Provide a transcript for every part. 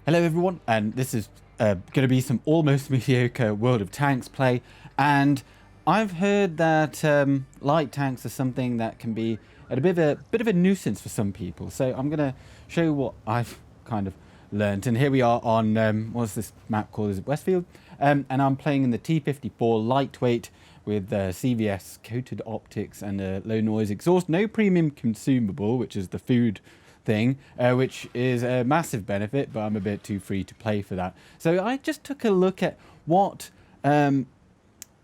Hello everyone, and this is going to be some almost mediocre World of Tanks play, and I've heard that light tanks are something that can be a bit of a nuisance for some people. So I'm going to show you what I've kind of learned. And here we are on what's this map called? Is it Westfield? And I'm playing in the T54 lightweight with CVS coated optics and a low noise exhaust, no premium consumable, which is the food thing, which is a massive benefit, but I'm a bit too free to play for that. So I just took a look at what are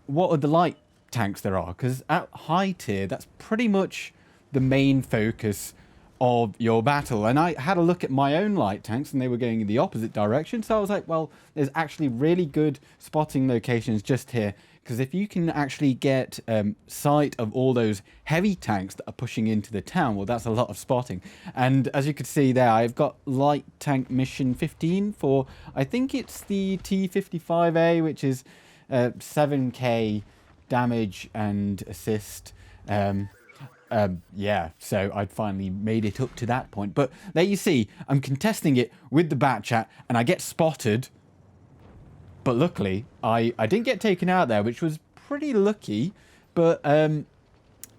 the light tanks there are, because at high tier, that's pretty much the main focus of your battle. And I had a look at my own light tanks, and they were going in the opposite direction. So I was like, well, there's actually really good spotting locations just here, because if you can actually get sight of all those heavy tanks that are pushing into the town, well, that's a lot of spotting. And as you can see there, I've got light tank mission 15 for, I think it's the T55A, which is 7k damage and assist. Yeah, so I'd finally made it up to that point. But there you see, I'm contesting it with the bat chat, and I get spotted. But luckily, I didn't get taken out there, which was pretty lucky. But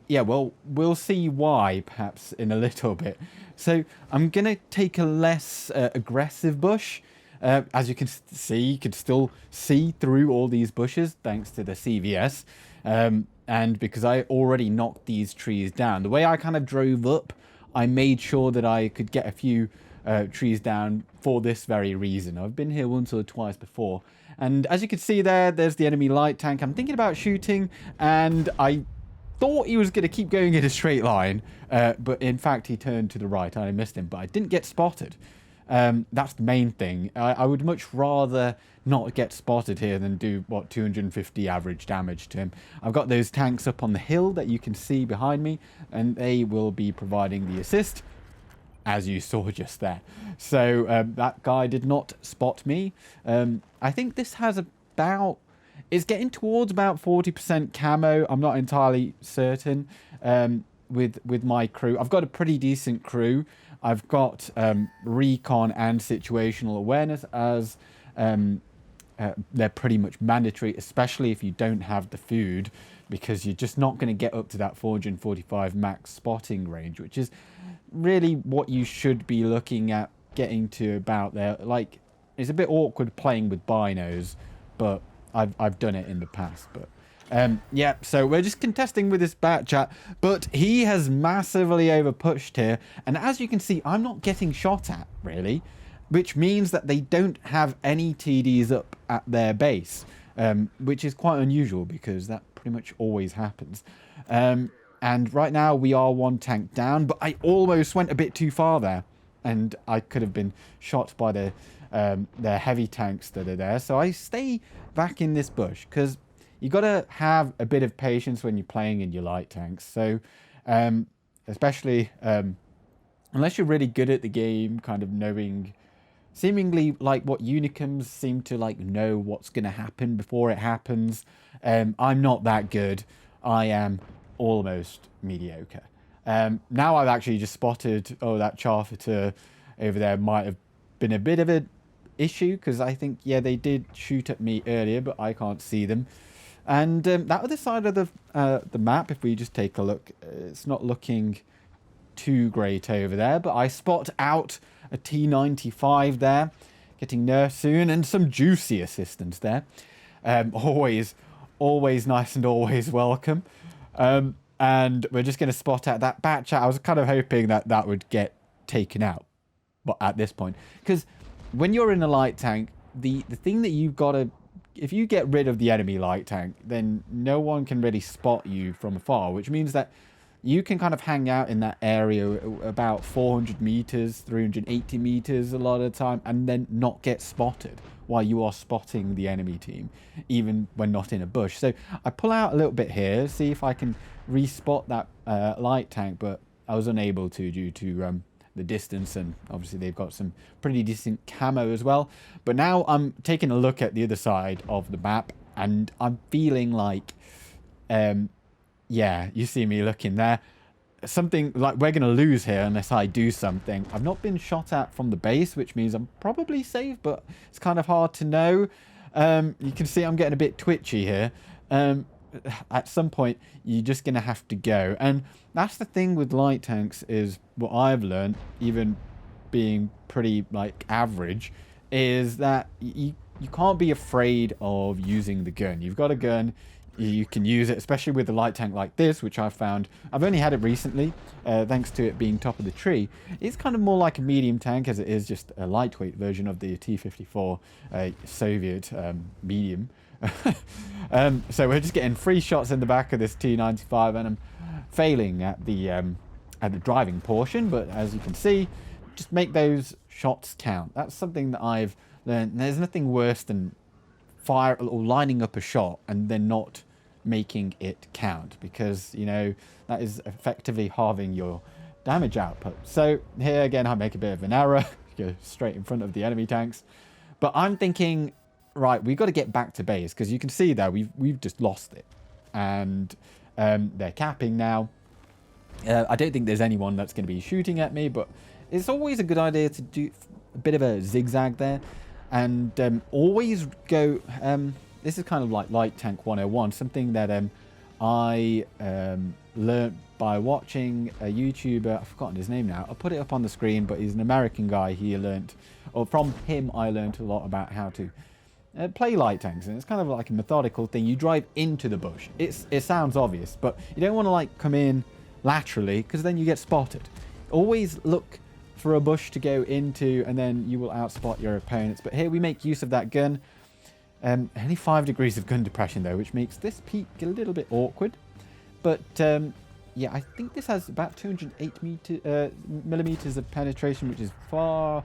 yeah, well, we'll see why perhaps in a little bit. So I'm going to take a less aggressive bush. As you can see, you can still see through all these bushes thanks to the CVS. And because I already knocked these trees down, the way I kind of drove up, I made sure that I could get a few trees down for this very reason. I've been here once or twice before. And as you can see there's the enemy light tank. I'm thinking about shooting, and I thought he was going to keep going in a straight line. But in fact, he turned to the right. I missed him, but I didn't get spotted. That's the main thing. I would much rather not get spotted here than do, 250 average damage to him. I've got those tanks up on the hill that you can see behind me, and they will be providing the assist, as you saw just there. So that guy did not spot me. I think this has about... It's getting towards about 40% camo. I'm not entirely certain with my crew. I've got a pretty decent crew. I've got recon and situational awareness as they're pretty much mandatory, especially if you don't have the food, because you're just not going to get up to that 445 max spotting range, which is really what you should be looking at getting to about there. Like, it's a bit awkward playing with binos, but I've done it in the past. But yeah, so we're just contesting with this bat chat, but he has massively overpushed here, and as you can see, I'm not getting shot at really, which means that they don't have any TDs up at their base, which is quite unusual because that pretty much always happens. And right now we are one tank down, but I almost went a bit too far there, and I could have been shot by the heavy tanks that are there. So I stay back in this bush because you got to have a bit of patience when you're playing in your light tanks. So especially unless you're really good at the game, kind of knowing, seemingly like what unicums seem to like know what's going to happen before it happens. I'm not that good. I am almost mediocre. Now I've actually just spotted, oh, that Charfater over there might have been a bit of an issue, because I think, yeah, they did shoot at me earlier, but I can't see them. And that other side of the map, if we just take a look, it's not looking too great over there, but I spot out a T95 there, getting nerfed soon, and some juicy assistance there. Always nice and always welcome. And we're just going to spot out that bat chat. I was kind of hoping that that would get taken out, but at this point, because when you're in a light tank, the thing that you've got to, if you get rid of the enemy light tank, then no one can really spot you from afar, which means that you can kind of hang out in that area about 400 meters, 380 meters a lot of the time, and then not get spotted while you are spotting the enemy team, even when not in a bush. So I pull out a little bit here, see if I can respot that light tank, but I was unable to due to the distance, and obviously they've got some pretty decent camo as well. But now I'm taking a look at the other side of the map, and I'm feeling like, yeah, you see me looking there. something like we're going to lose here unless I do something. I've not been shot at from the base, which means I'm probably safe, but it's kind of hard to know. You can see I'm getting a bit twitchy here. At some point, you're just going to have to go. And that's the thing with light tanks is what I've learned, even being pretty like average, is that you can't be afraid of using the gun. You've got a gun, you can use it, especially with a light tank like this, which I've found. I've only had it recently, thanks to it being top of the tree. It's kind of more like a medium tank, as it is just a lightweight version of the T54 Soviet medium. So we're just getting 3 shots in the back of this T95, and I'm failing at the driving portion. But as you can see, just make those shots count. That's something that I've learned. There's nothing worse than fire or lining up a shot and then not making it count, because you know that is effectively halving your damage output. So here again, I make a bit of an error, go straight in front of the enemy tanks. But I'm thinking, right, we've got to get back to base, because you can see there we've just lost it, and they're capping now. I don't think there's anyone that's going to be shooting at me, but it's always a good idea to do a bit of a zigzag there, and always go. This is kind of like Light Tank 101, something that I learned by watching a YouTuber. I've forgotten his name now. I'll put it up on the screen, but he's an American guy. He learned, or from him, I learned a lot about how to play light tanks, and it's kind of like a methodical thing. You drive into the bush. It sounds obvious, but you don't want to like come in laterally, because then you get spotted. Always look for a bush to go into, and then you will outspot your opponents. But here we make use of that gun. Only 5 degrees of gun depression though, which makes this peak a little bit awkward. But yeah, I think this has about 208 millimeters of penetration, which is far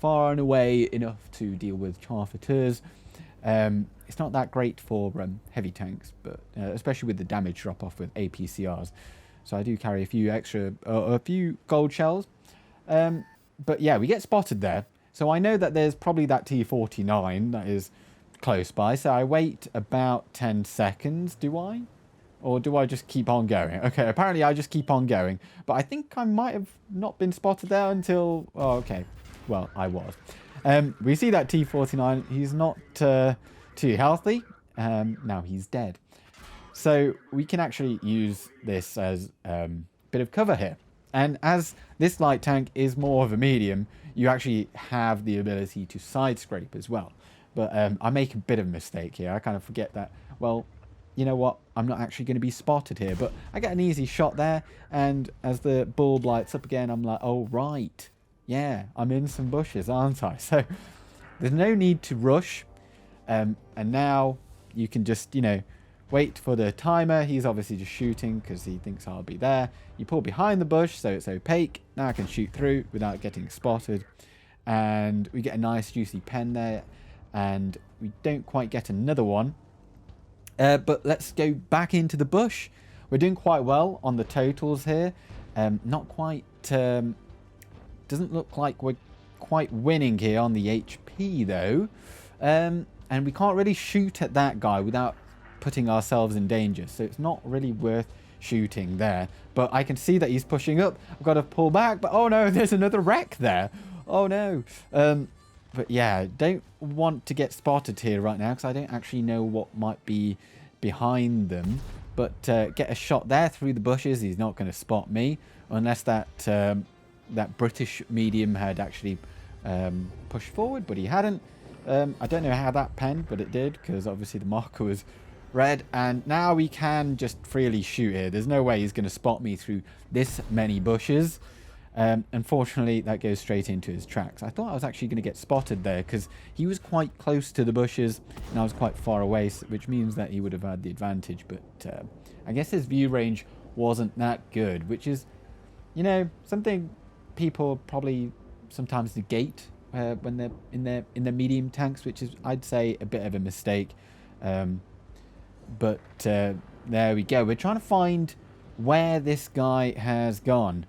and away enough to deal with charfateurs. It's not that great for heavy tanks, but especially with the damage drop off with APCRs. So I do carry a few extra, a few gold shells. But yeah, we get spotted there. So I know that there's probably that T49 that is close by. So I wait about 10 seconds, do I? Or do I just keep on going? Okay, apparently I just keep on going. But I think I might have not been spotted there until... Oh, okay. Well, I was. We see that T49. He's not too healthy. Now he's dead. So we can actually use this as a bit of cover here. And as this light tank is more of a medium, you actually have the ability to side scrape as well. But I make a bit of a mistake here. I kind of forget that, well, you know what? I'm not actually going to be spotted here. But I get an easy shot there. And as the bulb lights up again, I'm like, oh, right. Yeah, I'm in some bushes, aren't I? So there's no need to rush. And now you can just, you know, wait for the timer. He's obviously just shooting because he thinks I'll be there. You pull behind the bush so it's opaque. Now I can shoot through without getting spotted. And we get a nice juicy pen there. And we don't quite get another one. But let's go back into the bush. We're doing quite well on the totals here. Not quite... doesn't look like we're quite winning here on the HP though. And we can't really shoot at that guy without putting ourselves in danger. So it's not really worth shooting there. But I can see that he's pushing up. I've got to pull back. But oh no, there's another wreck there. Oh no. But yeah, don't want to get spotted here right now, because I don't actually know what might be behind them. But get a shot there through the bushes. He's not going to spot me unless that that British medium had actually pushed forward, but he hadn't. I don't know how that penned, but it did, because obviously the marker was red. And now we can just freely shoot here. There's no way he's going to spot me through this many bushes. Unfortunately, that goes straight into his tracks. I thought I was actually going to get spotted there, because he was quite close to the bushes and I was quite far away, which means that he would have had the advantage. But I guess his view range wasn't that good, which is, you know, something people probably sometimes negate when they're in their medium tanks, which is, I'd say, a bit of a mistake. But there we go. We're trying to find where this guy has gone.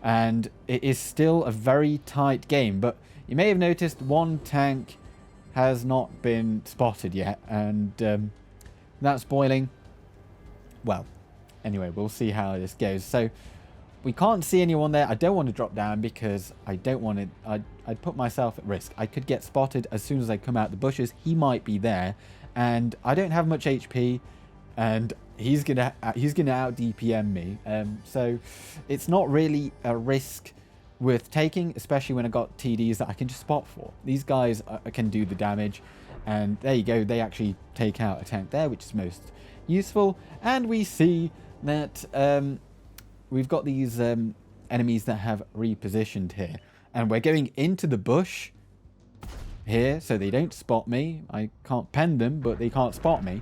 And it is still a very tight game. But you may have noticed one tank has not been spotted yet. And that's boiling. Well, anyway, we'll see how this goes. So We can't see anyone there. I don't want to drop down because I don't want to... I'd put myself at risk. I could get spotted as soon as I come out the bushes. He might be there. And I don't have much HP. And he's gonna out DPM me. So it's not really a risk worth taking, especially when I got TDs that I can just spot for. These guys can do the damage. And there you go. They actually take out a tank there, which is most useful. And we see that... we've got these enemies that have repositioned here. And we're going into the bush here, so they don't spot me. I can't pen them, but they can't spot me.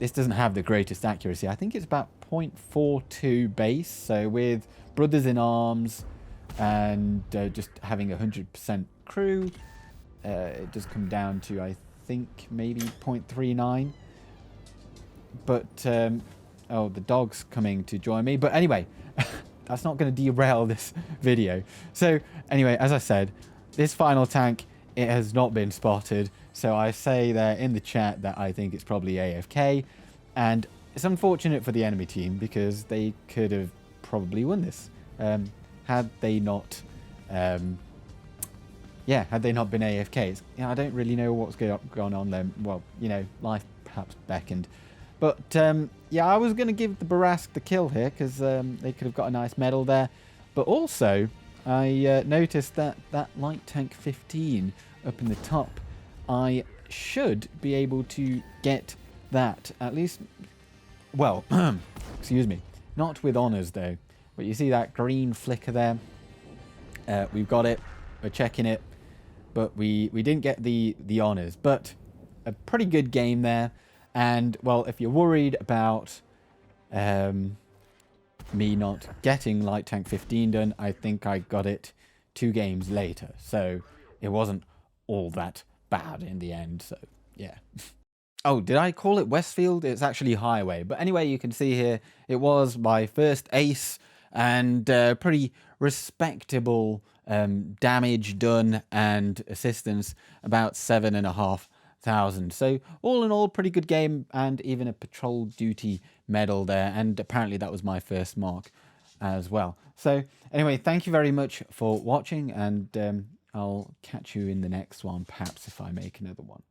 This doesn't have the greatest accuracy. I think it's about 0.42 base. So with brothers in arms and just having 100% crew, it does come down to, I think, maybe 0.39. But... oh, the dog's coming to join me. But anyway, that's not going to derail this video. So anyway, as I said, this final tank, it has not been spotted. So I say there in the chat that I think it's probably AFK. And it's unfortunate for the enemy team because they could have probably won this. Had they not... yeah, had they not been AFK. I don't really know what's going on there. Well, you know, life perhaps beckoned. But, yeah, I was going to give the Barask the kill here because they could have got a nice medal there. But also, I noticed that light tank 15 up in the top, I should be able to get that at least, well, excuse me, not with honours though. But you see that green flicker there? We've got it. We're checking it. But we didn't get the honours. But a pretty good game there. And, well, if you're worried about me not getting Light Tank 15 done, I think I got it 2 games later. So it wasn't all that bad in the end. So, yeah. Oh, did I call it Westfield? It's actually Highway. But anyway, you can see here, it was my first ace and pretty respectable damage done and assistance, about 7,500. So all in all, pretty good game, and even a patrol duty medal there, and apparently that was my first mark as well. So anyway, thank you very much for watching, and I'll catch you in the next one, perhaps if I make another one.